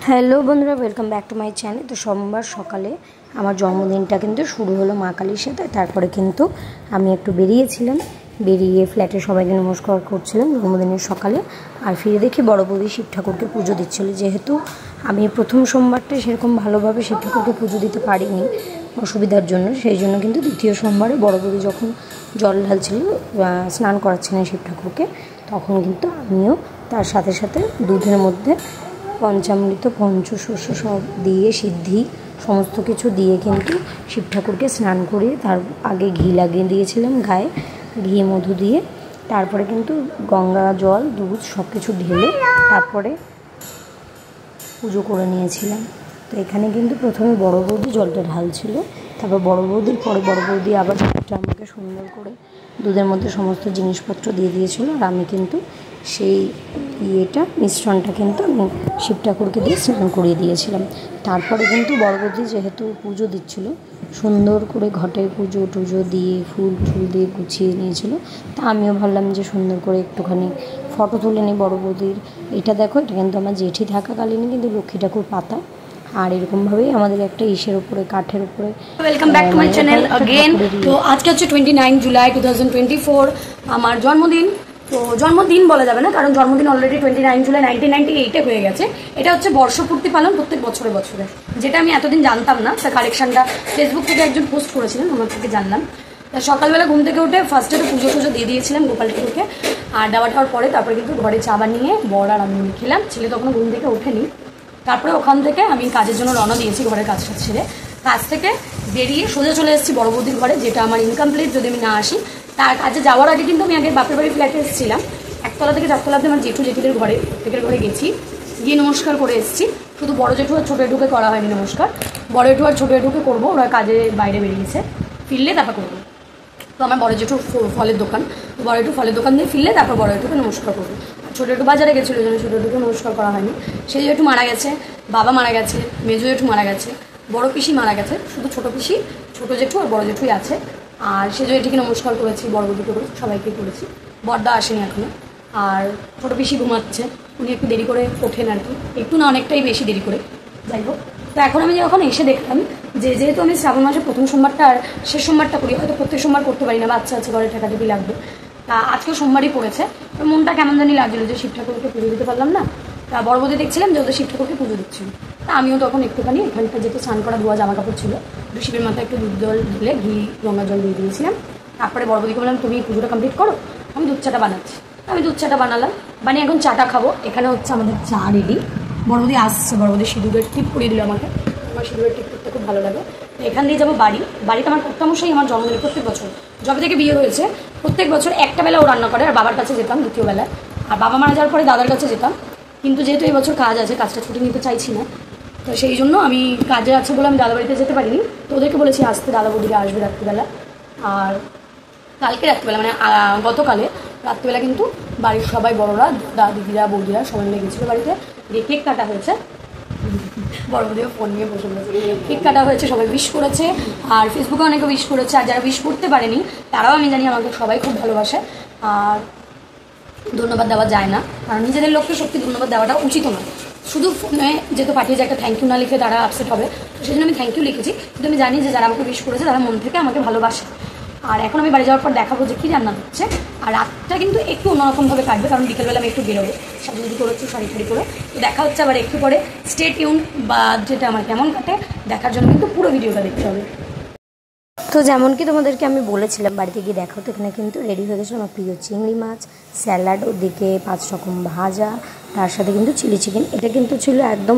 Hello বন্ধুরা, welcome back to my channel. তো সোমবার সকালে আমার জন্মদিনটা কিন্তু শুরু হলো মা কালীর সাথে। তারপরে কিন্তু আমি একটু বেরিয়েছিলাম, বেরিয়ে ফ্ল্যাটে সবাইকে নমস্কার করছিলাম জন্মদিনের সকালে। আর ফিরে দেখি বড় বৌদি শিব ঠাকুরকে পুজো দিচ্ছিল। যেহেতু আমি প্রথম সোমবারটা সেরকম ভালোভাবে শিব ঠাকুরকে পুজো দিতে পারিনি অসুবিধার জন্য, সেই জন্য কিন্তু দ্বিতীয় সোমবারে বড় বৌদি যখন জল ঢালছিল, স্নান করাচ্ছিলেন শিব ঠাকুরকে, তখন কিন্তু আমিও তার সাথে সাথে দুধের মধ্যে পঞ্চামৃত পঞ্চশস্য সব দিয়ে সিদ্ধি সমস্ত কিছু দিয়ে কিন্তু শিব ঠাকুরকে স্নান করিয়ে তার আগে ঘি লাগিয়ে দিয়েছিলাম গায়ে, ঘি মধু দিয়ে। তারপরে কিন্তু গঙ্গা জল দুধ সব কিছু ঢেলে তারপরে পুজো করে নিয়েছিলাম। তো এখানে কিন্তু প্রথমে বড় বৌদি জলটা ঢালছিল, তারপর বড় বৌদির পরে বড় বৌদি আবার দুধটা আমাকে সুন্দর করে দুধের মধ্যে সমস্ত জিনিসপত্র দিয়ে দিয়েছিল। আর আমি কিন্তু সেই মিশ্রণটা কিন্তু আমি শিব ঠাকুরকে দিয়ে স্নান করিয়ে দিয়েছিলাম। তারপরে কিন্তু বড় বৌদি যেহেতু পুজো দিচ্ছিল, সুন্দর করে ঘটে পুজো টুজো দিয়ে ফুল টুল দিয়ে গুছিয়ে নিয়েছিল। তা আমিও ভাবলাম যে সুন্দর করে একটুখানি ফটো তুলে নিই বড় বৌদির। এটা দেখো, এটা কিন্তু আমার জেঠি থাকাকালীনই কিন্তু লক্ষ্মী ঠাকুর পাতা। আর এরকমভাবেই আমাদের একটা ইসের উপরে কাঠের উপরে। Welcome back to my channel again. তো আজকে হচ্ছে 29 জুলাই 2024 আমার জন্মদিন। তো জন্মদিন বলা যাবে না, কারণ জন্মদিন অলরেডি 29 জুলাই 1998-এ হয়ে গেছে। এটা হচ্ছে বর্ষপূর্তি পালন প্রত্যেক বছরে বছরে, যেটা আমি এতদিন জানতাম না। তার কালেকশনটা ফেসবুক থেকে একজন পোস্ট করেছিলেন, আমার থেকে জানলাম। তা সকালবেলা ঘুম থেকে উঠে ফার্স্টে তো পুজো টুজো দিয়ে দিয়েছিলাম গোপাল ঠাকুরকে। আর দেওয়া ঠাওয়ার পরে তারপরে কিন্তু ঘরে চা বানিয়ে বর আর আমি খেলাম। ছেলে তখনও ঘুম থেকে ওঠেনি। তারপরে ওখান থেকে আমি কাজের জন্য রওনা দিয়েছি, ঘরের কাজটা ছেড়ে। কাজ থেকে বেরিয়ে সোজা চলে এসেছি বড় বৌদির ঘরে, যেটা আমার ইনকমপ্লিট যদি আমি না আসি। তার কাজে যাওয়ার আগে কিন্তু আমি আগে বাপের বাড়ি ফ্ল্যাটে এসেছিলাম। একতলা থেকে চারতলাতে আমার জেঠু জেঠিদের ঘরে, প্রত্যেকের ঘরে গেছি, গিয়ে নমস্কার করে এসেছি। শুধু বড় জেঠু আর ছোটো জেঠুকে করা হয়নি নমস্কার, বড় জেঠু আর ছোটো জেঠুকে করবো, ওরা কাজে বাইরে বেরিয়েছে, ফিরলে তারপর করবো। তো আমার বড় জেঠু ফলের দোকান, তো বড় জেঠু ফলের দোকান দিয়ে ফিরলে তারপর বড় জেঠুকে নমস্কার করবো। আর ছোটো জেঠু বাজারে গেছিলো, ওই জন্য ছোটো জেঠুকে নমস্কার করা হয়নি। সেই জেঠু মারা গেছে, বাবা মারা গেছে, মেজো জেঠু মারা গেছে, বড় পিসি মারা গেছে, শুধু ছোটো পিসি, ছোটো জেঠু আর বড় জেঠুই আছে। আর সেজো এটিকে নমস্কার করেছি, বড় বৌদিকে করেছি, সবাইকে করেছি। বড়দা আসেনি এখনো। আর ছোটো পিসি ঘুমাচ্ছে, উনি একটু দেরি করে ওঠেন আর কি, একটু না অনেকটাই বেশি দেরি করে। যাই হোক, তো এখন আমি যখন এসে দেখলাম যে যেহেতু আমি শ্রাবণ মাসে প্রথম সোমবারটা আর শেষ সোমবারটা করি, হয়তো প্রত্যেক সোমবার করতে পারি না, বাচ্চা আছে ঘরে, ঠেকাঠেকি লাগবে। তা আজকেও সোমবারই পড়েছে, তো মনটা কেমন জানি লাগছিলো যে শিব ঠাকুরকে পুজো দিতে পারলাম না। তা বড় বৌদি দেখছিলাম যে ওদের শিব ঠাকুরকে পুজো দিচ্ছিল। তা আমিও তখন একটুখানি এখানটা যেহেতু স্নান করা ধোয়া জামা কাপড় ছিল, শিবের মাথায় একটু দুধ জল ঢেলে ঘি গঙ্গা জল দিয়ে দিয়েছিলাম। তারপরে বড় বৌদিকে বললাম তুমি পুজোটা কমপ্লিট করো, আমি দুধ চাটা বানাচ্ছি। আমি দুধ চাটা বানালাম, বানিয়ে এখন চাটা খাবো। এখানে হচ্ছে আমাদের চা রেডি। বড় বৌদি আসছে, বড় বৌদি সিঁদুরের টিপ করিয়ে দিল আমাকে, আমার সিঁদুরের টিপ করতে খুব ভালো লাগে। তো এখান দিয়ে যাবো বাড়ি। বাড়িতে আমার কর্তামশাই আমার জন্মদিন প্রত্যেক বছর, যবে থেকে বিয়ে হয়েছে প্রত্যেক বছর একটা বেলা ও রান্না করে, আর বাবার কাছে যেতাম দ্বিতীয় বেলায়। আর বাবা মারা যাওয়ার পরে দাদার কাছে যেতাম, কিন্তু যেহেতু এই বছর কাজ আছে, কাজটা ছুটি নিতে চাইছি না, তো সেই জন্য আমি কাজে আছে বলে আমি দাদা বাড়িতে যেতে পারিনি। তো ওদেরকে বলেছি আসতে, দাদা বৌদিরা আসবে রাত্রিবেলা। আর কালকে রাত্রিবেলা মানে গতকালে রাত্রিবেলা কিন্তু বাড়ির সবাই বড়রা, দিদিরা বৌদিরা সবাই মিলে গেছিলো বাড়িতে। দিয়ে কেক কাটা হয়েছে, বড় বৌদিও ফোন নিয়ে বসে বলেছে, কেক কাটা হয়েছে, সবাই উইশ করেছে। আর ফেসবুকে অনেকে উইশ করেছে, আর যারা উইশ করতে পারেনি তারাও আমি জানি আমাকে সবাই খুব ভালোবাসে। আর ধন্যবাদ দেওয়া যায় না, কারণ নিজেদের লোককে সত্যি ধন্যবাদ দেওয়াটা উচিত নয়। শুধু ফোনে যেহেতু পাঠিয়েছে, একটা থ্যাংক ইউ না লিখে তারা আপসেট হবে, তো সেই জন্য আমি থ্যাংক ইউ লিখেছি। কিন্তু আমি জানি যে যারা আমাকে উইশ করেছে তারা মন থেকে আমাকে ভালোবাসে। আর এখন আমি বাড়ি যাওয়ার পর দেখাবো যে কী রান্না হচ্ছে। আর রাতটা কিন্তু একটু অন্যরকমভাবে কাটবে, কারণ বিকেলবেলা আমি একটু বেরোবো সাজুগুজু করেছি, শাড়ি ঠাড়ি করে। তো দেখা হচ্ছে আবার একটু পরে। স্টে টিউন, বা যেটা আমার কেমন কাটে দেখার জন্য কিন্তু পুরো ভিডিওটা দেখতে হবে। তো যেমন কি তোমাদেরকে আমি বলেছিলাম বাড়িতে গিয়ে দেখো, তো এখানে কিন্তু রেডি হয়ে গেছিলো আমার প্রিয় চিংড়ি মাছ, স্যালাড, ওদিকে 5 রকম ভাজা, তার সাথে কিন্তু চিলি চিকেন। এটা কিন্তু ছিল একদম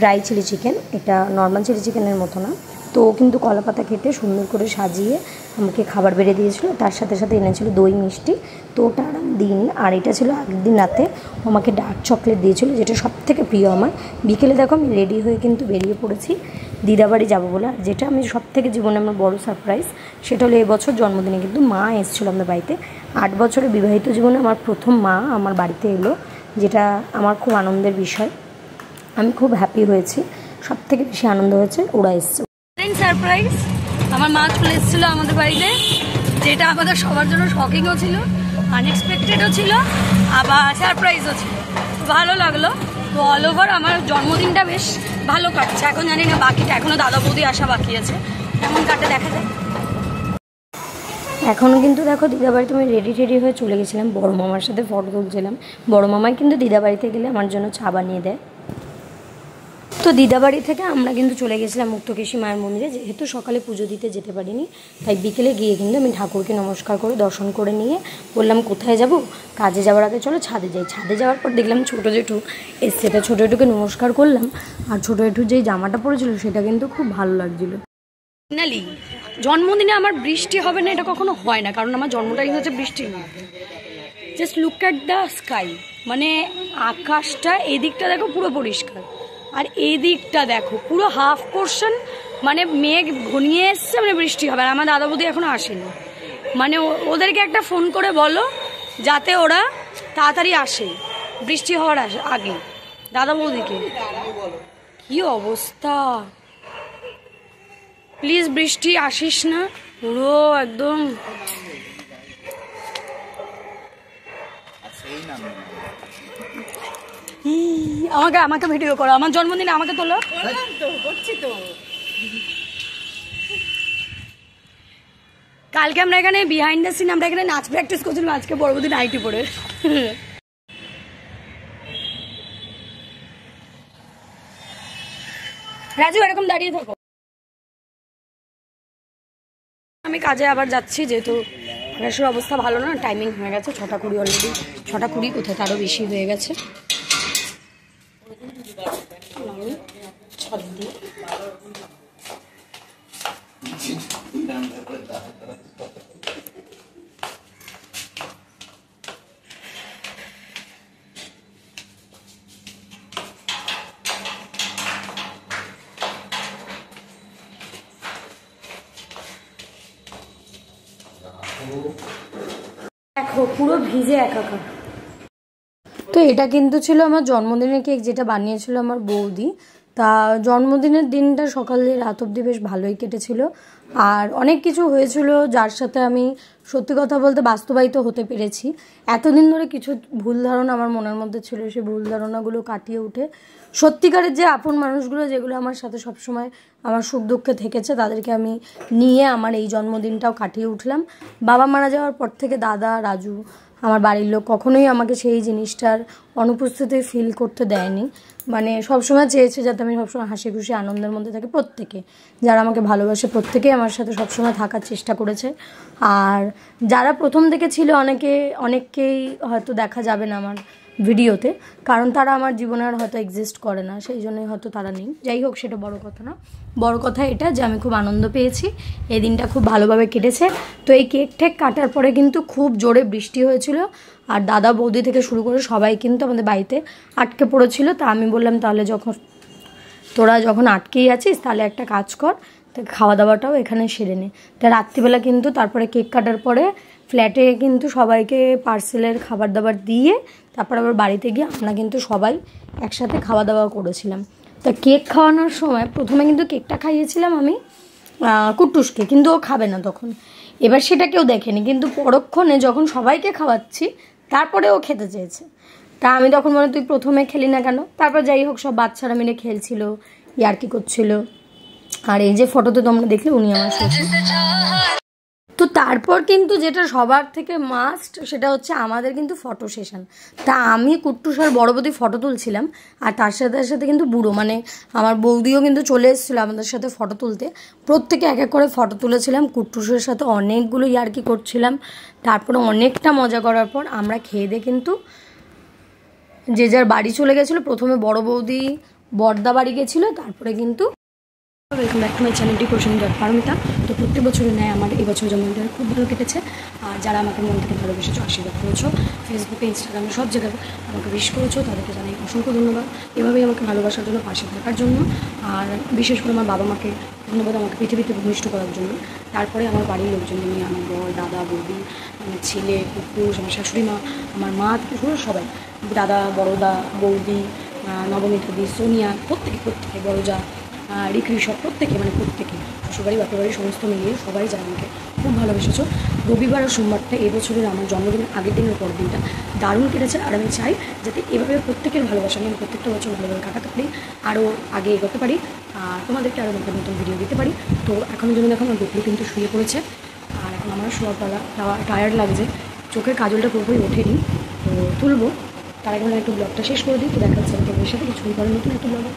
ড্রাই চিলি চিকেন, এটা নর্মাল চিলি চিকেনের মতো না। তো কিন্তু কলা পাতা কেটে সুন্দর করে সাজিয়ে আমাকে খাবার বেড়ে দিয়েছিলো, তার সাথে সাথে এনেছিল দই মিষ্টি। তো ওটা আর আমি দিইনি। আর এটা ছিল একদিন রাতে আমাকে ডার্ক চকলেট দিয়েছিলো, যেটা সব থেকে প্রিয় আমার। বিকেলে দেখো আমি রেডি হয়ে কিন্তু বেরিয়ে পড়েছি দিদাবাড়ি যাবো বলে। আর যেটা আমি সব থেকে জীবনে আমার বড় সারপ্রাইজ, সেটা হলো এবছর জন্মদিনে কিন্তু মা এসেছিলো আমাদের বাড়িতে। 8 বছরের বিবাহিত জীবনে আমার প্রথম মা আমার বাড়িতে এলো, যেটা আমার খুব আনন্দের বিষয়। আমি খুব হ্যাপি হয়েছি, সব থেকে বেশি আনন্দ হয়েছে ওরা এসছে। সারপ্রাইজ, আমার মা চলে এসেছিলো আমাদের বাড়িতে, যেটা আমাদের সবার জন্য শকিংও ছিল, আনএক্সপেক্টেডও ছিল, আবার সারপ্রাইজও ছিল। ভালো লাগলো। তো অল ওভার আমার জন্মদিনটা বেশ ভালো কাটছে। এখন জানি না বাকিটা, এখনো দাদা বৌদি আসা বাকি আছে, কেমন কাটে দেখা যায়। এখনও কিন্তু দেখো দিদাবাড়িতে আমি রেডি হয়ে চলে গেছিলাম, বড় মামার সাথে ফটো তুলছিলাম। বড় মামাই কিন্তু দিদাবাড়িতে গেলে আমার জন্য চা বানিয়ে দেয়। তো দিদাবাড়ি থেকে আমরা কিন্তু চলে গেছিলাম মুক্তকেশী মায়ের মন্দিরে। যেহেতু সকালে পুজো দিতে যেতে পারিনি, তাই বিকেলে গিয়ে কিন্তু আমি ঠাকুরকে নমস্কার করে দর্শন করে নিয়ে বললাম কোথায় যাব, কাজে যাওয়ার আগে চলো ছাদে যাই। ছাদে যাওয়ার পর দেখলাম ছোটো জেঠু এসছে, তা ছোটো জেঠুকে নমস্কার করলাম। আর ছোটো জেঠুর যেই জামাটা পরেছিল সেটা কিন্তু খুব ভালো লাগছিলো। ফাইনালি জন্মদিনে আমার বৃষ্টি হবে না এটা কখনো হয় না, কারণ আমার জন্মটাই হচ্ছে বৃষ্টির মধ্যে। Just look at the sky, মানে আকাশটা এদিকটা দেখো পুরো পরিষ্কার, আর এই দিকটা দেখো পুরো হাফ পোর্শন মানে মেঘ ঘনিয়ে এসছে, মানে বৃষ্টি হবে। আর আমার দাদা বৌদি এখনো আসেনি, মানে ওদেরকে একটা ফোন করে বলো যাতে ওরা তাড়াতাড়ি আসে বৃষ্টি হওয়ার আগে। দাদা বৌদিকে কি অবস্থা, প্লিজ বৃষ্টি আসিস না, পুরো একদম আমাকে ভিডিও করো, আমার জন্মদিনে আমাকে তোলো। কালকে আমরা এখানে বিহাইন্ড দ্য সিন আমরা এখানে নাচ প্র্যাকটিস করছিলাম, আজকে বড়বদি নাইটি পরে। রাজু এরকম দাঁড়িয়ে থাকো, আমি কাজে আবার যাচ্ছি, যেহেতু গ্যাসের অবস্থা ভালো না। টাইমিং হয়ে গেছে 6:20 অলরেডি, 6:20 কোথায় তারও বেশি হয়ে গেছে। দেখো পুরো ভিজে একাকার। তো এটা কিন্তু ছিল আমার জন্মদিনের কেক, যেটা বানিয়েছিল আমার বৌদি। তা জন্মদিনের দিনটা সকালে রাত অবধি বেশ ভালোই কেটেছিল, আর অনেক কিছু হয়েছিল যার সাথে আমি সত্যি কথা বলতে বাস্তবায়িত হতে পেরেছি। এতদিন ধরে কিছু ভুল ধারণা আমার মনের মধ্যে ছিল, সেই ভুল ধারণাগুলো কাটিয়ে উঠে সত্যিকারের যে আপন মানুষগুলো যেগুলো আমার সাথে সবসময় আমার সুখ দুঃখে থেকেছে, তাদেরকে আমি নিয়ে আমার এই জন্মদিনটাও কাটিয়ে উঠলাম। বাবা মারা যাওয়ার পর থেকে দাদা, রাজু, আমার বাড়ির লোক কখনোই আমাকে সেই জিনিসটার অনুপস্থিতি ফিল করতে দেয়নি। মানে সবসময় চেয়েছে যাতে আমি সবসময় হাসি খুশি আনন্দের মধ্যে থাকি। প্রত্যেকে যারা আমাকে ভালোবাসে প্রত্যেকেই আমার সাথে সবসময় থাকার চেষ্টা করেছে। আর যারা প্রথম থেকে ছিল অনেককেই হয়তো দেখা যাবে না আমার ভিডিওতে, কারণ তারা আমার জীবনে আর হয়তো এক্সিস্ট করে না, সেই জন্যই হয়তো তারা নেই। যাই হোক, সেটা বড় কথা না, বড় কথা এটা যে আমি খুব আনন্দ পেয়েছি, এই দিনটা খুব ভালোভাবে কেটেছে। তো এই কেক ঠেক কাটার পরে কিন্তু খুব জোরে বৃষ্টি হয়েছিল, আর দাদা বৌদি থেকে শুরু করে সবাই কিন্তু আমাদের বাড়িতে আটকে পড়েছিল। তা আমি বললাম তাহলে তোরা যখন আটকেই আছিস তাহলে একটা কাজ কর, তো খাওয়া দাওয়াটাও এখানে সেরে নে। তা রাত্রিবেলা কিন্তু তারপরে কেক কাটার পরে ফ্ল্যাটে কিন্তু সবাইকে পার্সেলের খাবার দাবার দিয়ে তারপর আবার বাড়িতে গিয়ে আমরা কিন্তু সবাই একসাথে খাওয়া দাওয়া করেছিলাম। তা কেক খাওয়ানোর সময় প্রথমে কিন্তু কেকটা খাইয়েছিলাম আমি কুট্টুসকে, কিন্তু ও খাবে না তখন। এবার সেটা কেউ দেখেনি, কিন্তু পরক্ষণে যখন সবাইকে খাওয়াচ্ছি তারপরে ও খেতে চেয়েছে। তা আমি তখন বলে তুই প্রথমে খেলি না কেন? তারপর যাই হোক সব বাচ্চারা মিলে খেলছিল, ইয়ার্কি করছিল। আর এই যে ফটোতে তোমরা দেখলে উনি আমার শ্বশুর। তো তারপর কিন্তু যেটা সবার থেকে মাস্ট সেটা হচ্ছে আমাদের কিন্তু ফটো সেশন। তা আমি কুট্টুস আর বড় বৌদি ফটো তুলছিলাম, আর তার সাথে কিন্তু বুড়ো মানে আমার বৌদিও কিন্তু চলে এসেছিলো আমাদের সাথে ফটো তুলতে। প্রত্যেকে এক এক করে ফটো তুলেছিলাম, কুট্টুসের সাথে অনেকগুলো ইয়ার্কি করছিলাম। তারপরে অনেকটা মজা করার পর আমরা খেয়ে দিয়ে কিন্তু যে যার বাড়ি চলে গেছিলো। প্রথমে বড় বৌদি বড়দা বাড়ি গেছিলো, তারপরে কিন্তু welcome back to my channel Paromita. তো প্রত্যেক বছরের ন্যায় আমার এই বছর জন্মদিনটা খুব ভালো কেটেছে। আর যারা আমাকে মন থেকে ভালোবেসেছো, আশীর্বাদ করেছো, ফেসবুকে, ইনস্টাগ্রামে সব জায়গায় আমাকে উইশ করেছো, তাদেরকে জানাই অসংখ্য ধন্যবাদ এভাবেই আমাকে ভালোবাসার জন্য, পাশে থাকার জন্য। আর বিশেষ করে আমার বাবা মাকে ধন্যবাদ আমাকে পৃথিবীতে ভূমিষ্ঠ করার জন্য। তারপরে আমার বাড়ির লোকজন নিয়ে আমার বর, দাদা, বৌদি, আমার ছেলে, কুকুর, আমার শাশুড়ি মা, আমার মা থেকে শুরু সবাই, দাদা, বড়দা, বৌদি, নবমিতা দি, সোনিয়া, প্রত্যেকে বড়জা, রিক্রি, সব প্রত্যেকে শ্বশুরবাড়ি বাপের বাড়ি সমস্ত মিলিয়ে সবাই যারা আমাকে খুব ভালোবেসেছো, রবিবার আর সোমবারটা এবছরের আমার জন্মদিনের আগের দিনের পরের দিনটা দারুণ কেটেছে। আর আমি চাই যাতে এভাবে প্রত্যেকের ভালোবাসা নিয়ে আমি প্রত্যেকটা বছর ভালোভাবে কাটাতে পারি, আরও আগে এগোতে পারি, আর তোমাদেরকে আরও নতুন নতুন ভিডিও দিতে পারি। তো এখন যেমন দেখো আমার গুপলু কিন্তু শুয়ে পড়েছে, আর এখন আমার শোয়ার পালা, টায়ার্ড লাগছে, চোখের কাজলটা পুরোপুরি ওঠেনি, তো তুলবো। তার আগে একটু ব্লগটা শেষ করে দিই। তো দেখা যাচ্ছে তোমাদের সাথে কিছুক্ষণ পরে নতুন একটু ব্লগে।